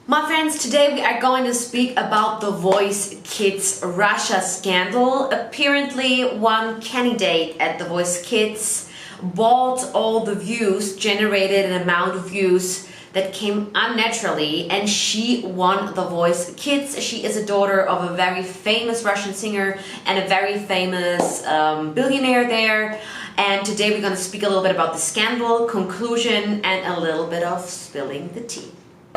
My friends, today we are going to speak about the Voice Kids Russia scandal. Apparently, one candidate at the Voice Kids bought all the views, generated an amount of views that came unnaturally, and she won the Voice Kids. She is a daughter of a very famous Russian singer and a very famous billionaire there. And today we're going to speak a little bit about the scandal, conclusion, and a little bit of spilling the tea.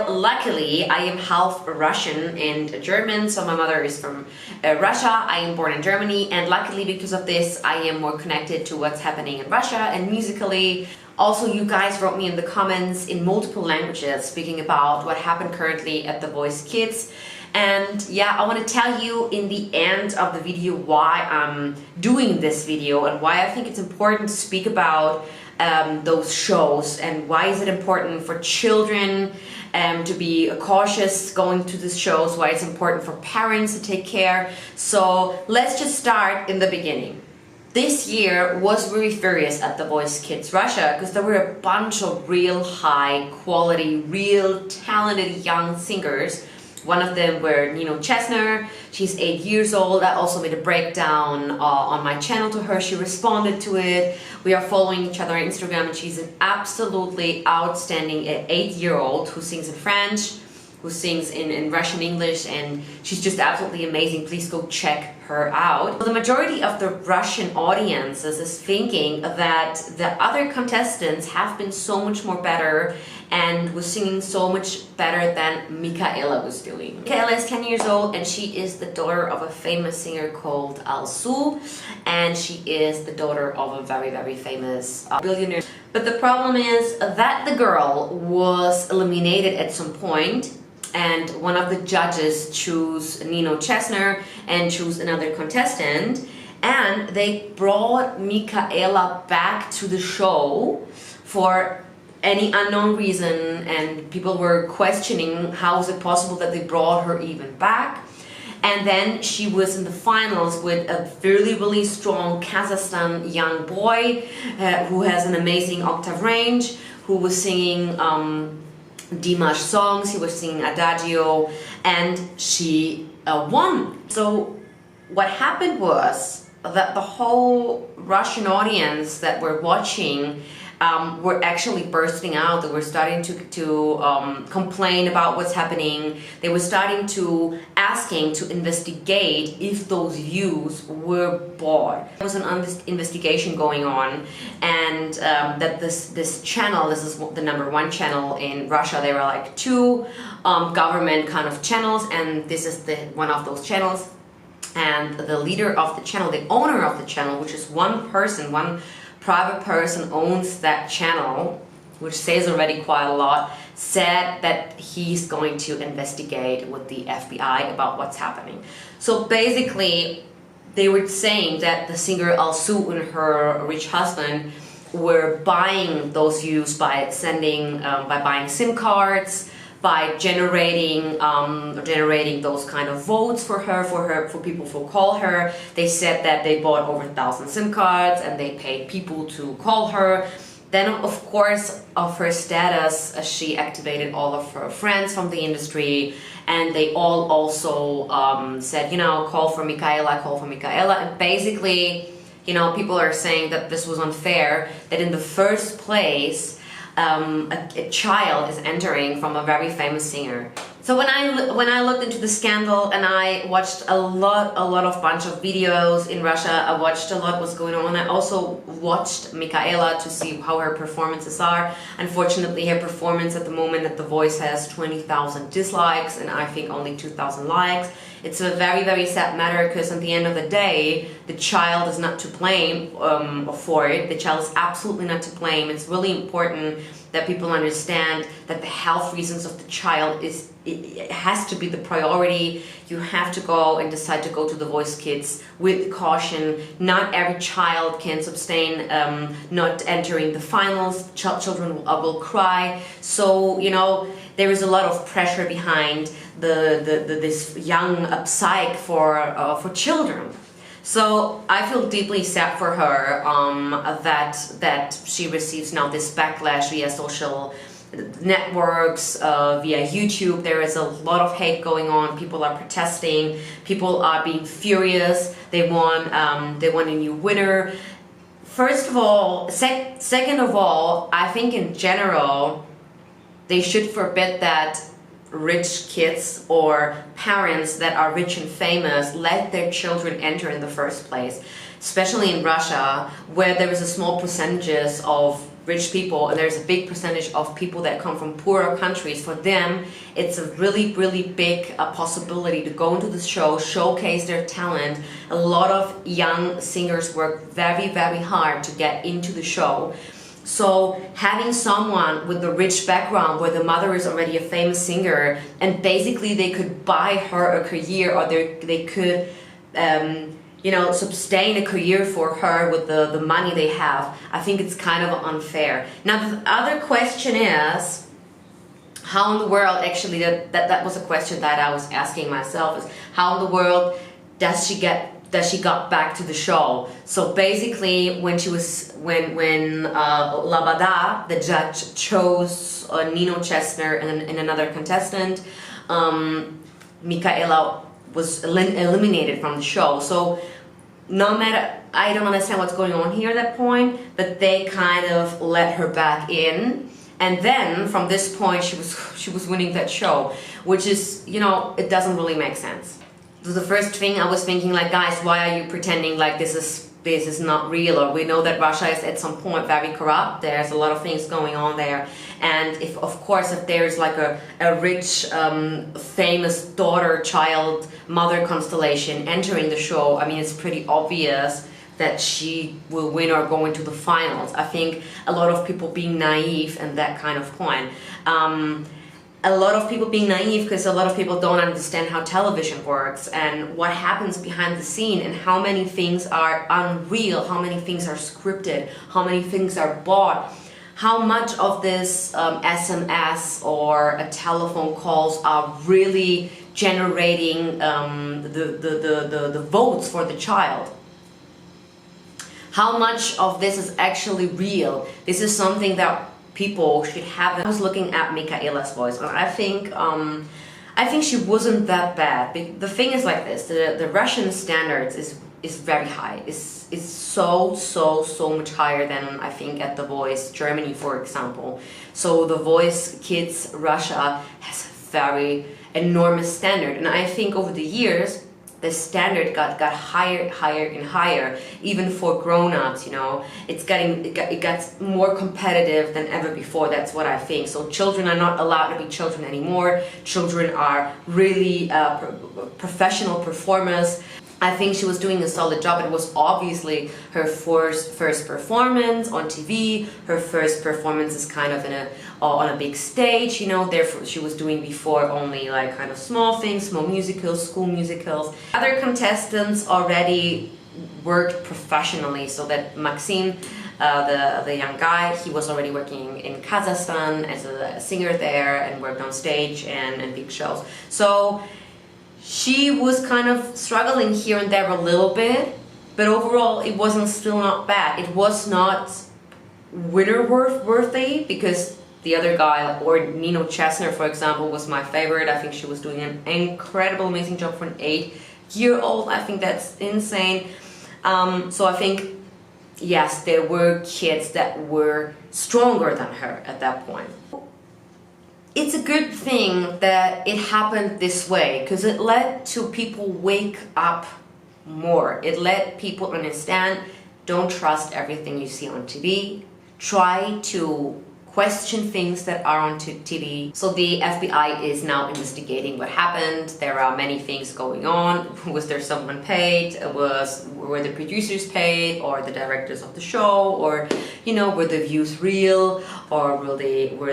Luckily, I am half Russian and German, so my mother is from Russia. I am born in Germany, and luckily because of this, I am more connected to what's happening in Russia and musically. Also, you guys wrote me in the comments in multiple languages speaking about what happened currently at the Voice Kids. And yeah, I want to tell you in the end of the video why I'm doing this video and why I think it's important to speak about those shows, and why is it important for children to be cautious going to these shows, why it's important for parents to take care. So let's just start in the beginning. This year was very furious at the Voice Kids Russia because there were a bunch of real high quality, real talented young singers. One of them were Chesner. She's 8 years old. I also made a breakdown on my channel to her. She responded to it. We are following each other on Instagram, and she's an absolutely outstanding 8-year-old who sings in French, who sings in Russian English, and she's just absolutely amazing. Please go check her out. The majority of the Russian audiences is thinking that the other contestants have been so much more better and was singing so much better than Michaela was doing. Michaela is 10 years old, and she is the daughter of a famous singer called Alsu, and she is the daughter of a very, very famous billionaire. But the problem is that the girl was eliminated at some point, and one of the judges chose Nino Chesner and chose another contestant, and they brought Michaela back to the show for any unknown reason, and people were questioning how is it possible that they brought her even back. And then she was in the finals with a really strong Kazakhstan young boy who has an amazing octave range, who was singing Dimash songs, he was singing Adagio, and she won. So what happened was that the whole Russian audience that were watching were actually bursting out. They were starting to complain about what's happening. They were starting to asking to investigate if those views were bought. There was an investigation going on, and that this channel, this is the #1 channel in Russia. There were like 2 government kind of channels, and this is one of those channels. And the leader of the channel, the owner of the channel, which is one person, one private person owns that channel, which says already quite a lot, said that he's going to investigate with the FBI about what's happening. So basically, they were saying that the singer Alsu and her rich husband were buying those views by buying SIM cards, by generating those kind of votes for people who call her. They said that they bought over 1,000 SIM cards and they paid people to call her. Then, of course, of her status, she activated all of her friends from the industry, and they all also said, call for Michaela, call for Michaela. And basically, people are saying that this was unfair, that in the first place, a child is entering from a very famous singer. So when I looked into the scandal, and I watched a lot of bunch of videos in Russia, I watched a lot what's going on. I also watched Michaela to see how her performances are. Unfortunately, her performance at the moment at The Voice has 20,000 dislikes, and I think only 2,000 likes. It's a very sad matter, because at the end of the day, the child is not to blame for it. The child is absolutely not to blame. It's really important that people understand that the health reasons of the child it has to be the priority. You have to go and decide to go to the Voice Kids with caution. Not every child can sustain not entering the finals. Children will cry. So there is a lot of pressure behind this young psyche for children. So I feel deeply sad for her that she receives now this backlash via social networks, via YouTube. There is a lot of hate going on. People are protesting. People are being furious. They want a new winner. First of all, second of all, I think in general, they should forbid that rich kids or parents that are rich and famous let their children enter in the first place, especially in Russia, where there is a small percentages of rich people and there's a big percentage of people that come from poorer countries. For them, it's a really, really big possibility to go into the show, showcase their talent. A lot of young singers work very, very hard to get into the show. So having someone with a rich background where the mother is already a famous singer and basically they could buy her a career, or they could sustain a career for her with the money they have, I think it's kind of unfair. Now the other question is, how in the world, actually that was a question that I was asking myself, is how in the world does she got back to the show? So basically when Labada, the judge, chose Nino Chesner and another contestant, Michaela was eliminated from the show. So no matter, I don't understand what's going on here at that point, but they kind of let her back in, and then from this point she was winning that show, which is, it doesn't really make sense. So the first thing I was thinking, like, guys, why are you pretending like this is not real? Or we know that Russia is at some point very corrupt. There's a lot of things going on there, and if there's like a rich, famous daughter, child, mother constellation entering the show, I mean, it's pretty obvious that she will win or go into the finals. I think a lot of people being naive and that kind of point. A lot of people being naive because a lot of people don't understand how television works and what happens behind the scene, and how many things are unreal, how many things are scripted, how many things are bought, how much of this SMS or telephone calls are really generating the votes for the child. How much of this is actually real? This is something that people should have. I was looking at Michaela's voice, and I think she wasn't that bad. The thing is like this: the Russian standards is very high. It's so much higher than I think at The Voice Germany, for example. So The Voice Kids Russia has a very enormous standard, and I think over the years the standard got higher and higher, even for grown-ups. It got more competitive than ever before. That's what I think. So children are not allowed to be children anymore. Children are really professional performers. I think she was doing a solid job. It was obviously her first performance on TV. Her first performance is kind of on a big stage, Therefore, she was doing before only like kind of small things, small musicals, school musicals. Other contestants already worked professionally. So that Maxim, the young guy, he was already working in Kazakhstan as a singer there and worked on stage and big shows. So she was kind of struggling here and there a little bit, but overall it wasn't still not bad. It was not winner worthy, because the other guy, or Nino Chesner, for example, was my favorite. I think she was doing an incredible, amazing job for an 8-year-old. I think that's insane. So I think, yes, there were kids that were stronger than her at that point. It's a good thing that it happened this way, because it led to people wake up more. It let people understand, don't trust everything you see on TV. Try to question things that are on TV. So the FBI is now investigating what happened. There are many things going on. Was there someone paid? Were the producers paid, or the directors of the show, or were the views real, or were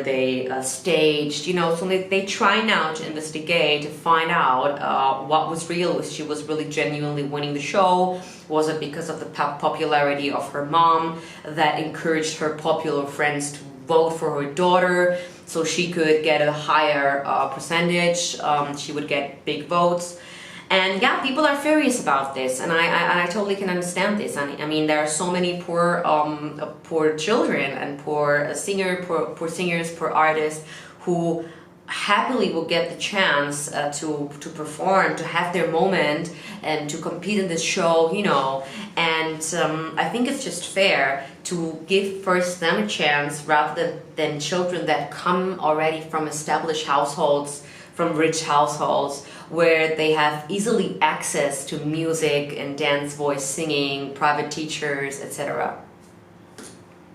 they staged? So they try now to investigate, to find out what was real. Was she really genuinely winning the show? Was it because of the popularity of her mom that encouraged her popular friends to vote for her daughter so she could get a higher percentage? She would get big votes. And yeah, people are furious about this, and I totally can understand this. I mean, there are so many poor children and poor singers, poor artists who happily will get the chance to perform, to have their moment, and to compete in this show, you know. And I think it's just fair to give first them a chance rather than children that come already from established households, from rich households, where they have easily access to music and dance, voice, singing, private teachers, etc.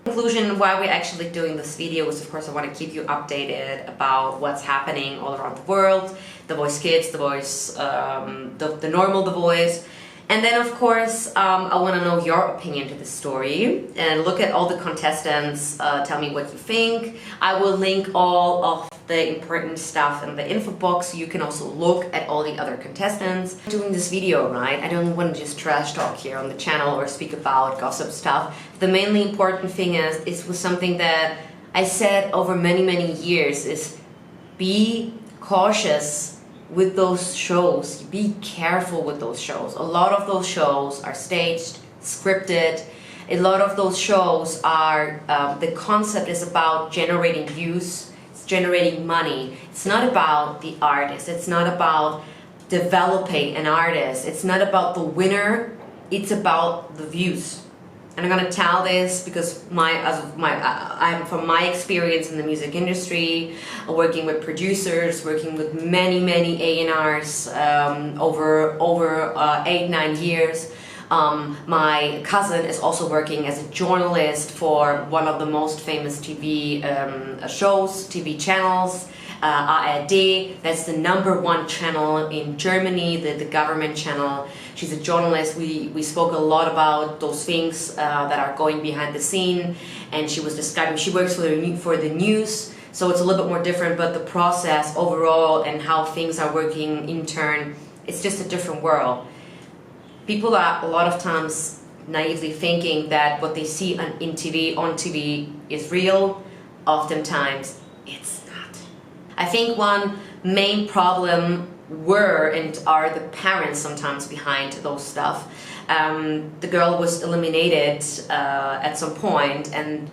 Conclusion, why we're actually doing this video is, of course, I want to keep you updated about what's happening all around the world, The Voice Kids, The Voice, the normal The Voice. And then, of course, I want to know your opinion to this story and look at all the contestants, tell me what you think. I will link all of the important stuff in the info box, so you can also look at all the other contestants. Doing this video, right, I don't want to just trash talk here on the channel or speak about gossip stuff. The mainly important thing is was something that I said over many years, is be cautious with those shows. Be careful with those shows. A lot of those shows are staged, scripted. A lot of those shows are, the concept is about generating views, it's generating money. It's not about the artist, it's not about developing an artist, it's not about the winner, it's about the views. And I'm gonna tell this because I'm from my experience in the music industry, working with producers, working with many A&Rs over 8-9 years. My cousin is also working as a journalist for one of the most famous TV shows, TV channels. ARD, that's the #1 channel in Germany, the government channel. She's a journalist. We spoke a lot about those things that are going behind the scene, and she was describing, she works for the news, so it's a little bit more different, but the process overall and how things are working in turn, it's just a different world. People are a lot of times naively thinking that what they see on TV is real. Oftentimes it's not. I think one main problem are the parents sometimes behind those stuff. The girl was eliminated at some point and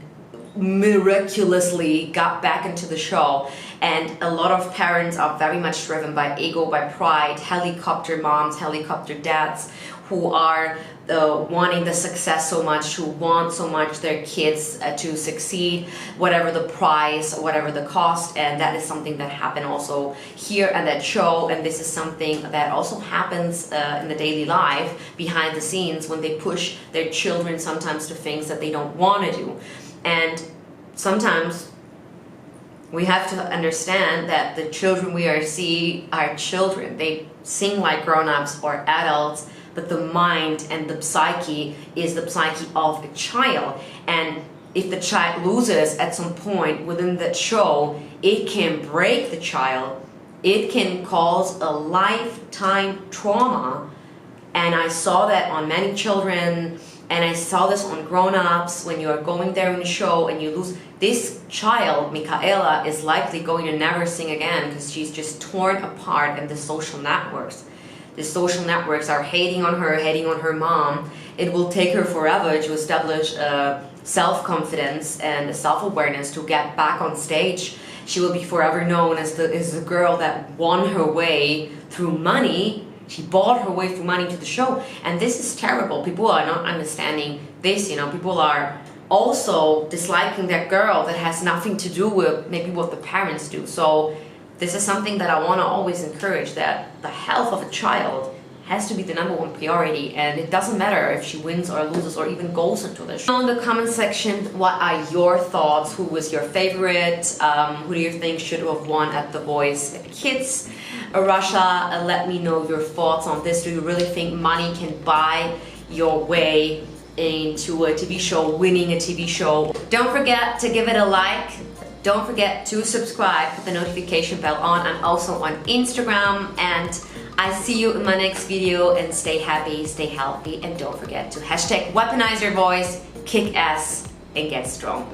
miraculously got back into the show, and a lot of parents are very much driven by ego, by pride, helicopter moms, helicopter dads, who are wanting the success so much, who want so much their kids to succeed, whatever the price, whatever the cost. And that is something that happened also here at that show, and this is something that also happens in the daily life behind the scenes, when they push their children sometimes to things that they don't want to do. And sometimes we have to understand that the children we see are children. They sing like grown-ups or adults, but the mind and the psyche is the psyche of a child. And if the child loses at some point within that show, it can break the child. It can cause a lifetime trauma. And I saw that on many children, and I saw this on grown-ups. When you are going there in a show and you lose, this child, Michaela, is likely going to never sing again because she's just torn apart in the social networks. The social networks are hating on her mom. It will take her forever to establish self-confidence and self-awareness to get back on stage. She will be forever known as the girl that won her way through money. She bought her way through money to the show. And this is terrible. People are not understanding this, you know. People are also disliking that girl that has nothing to do with maybe what the parents do. So this is something that I want to always encourage, that the health of a child has to be the #1 priority, and it doesn't matter if she wins or loses or even goes into the show. In the comment section, what are your thoughts? Who was your favorite? Who do you think should have won at The Voice Kids Russia? Let me know your thoughts on this. Do you really think money can buy your way into a TV show, winning a TV show? Don't forget to give it a like. Don't forget to subscribe, put the notification bell on. I'm also on Instagram, and I see you in my next video. And stay happy, stay healthy, and don't forget to #weaponize your voice, kick ass, and get strong.